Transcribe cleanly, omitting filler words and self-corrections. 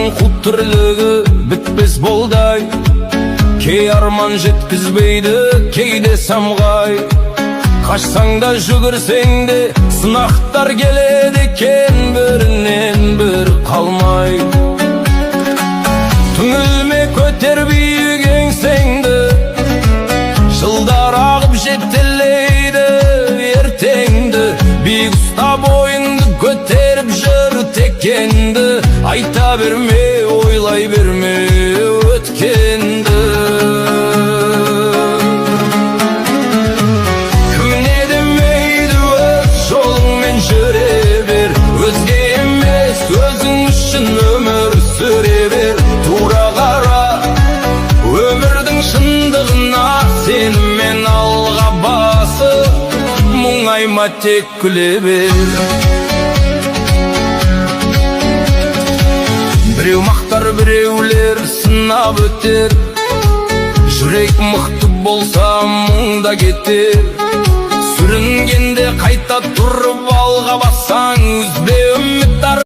Адамның құт тірлігі бітпес болдай, кей арман жеткізбейді, кейде самғай. Қашсаң да жүгірсең де сынақтар келеді екен, бірінен бір қалмай. Түңілме, көтер биік еңсеңді, жылдар ағып жетелейді ертеңді. Биік ұста бойыңды көтеріп жүр текенді, айта берме, ойлай берме өткенді. Кімне демейді өз жолыңмен жүре бер, өзге емес өзің үшін өмір сүре бер. Тура қара өмірдің шындығына, сеніммен алға басы, мұңайма, тек күле бер. Біреу мақтар, біреулер сынап өтер, жүрек мықты болса мұңда кетер. Сүрінгенде қайта тұрып алға бассаң,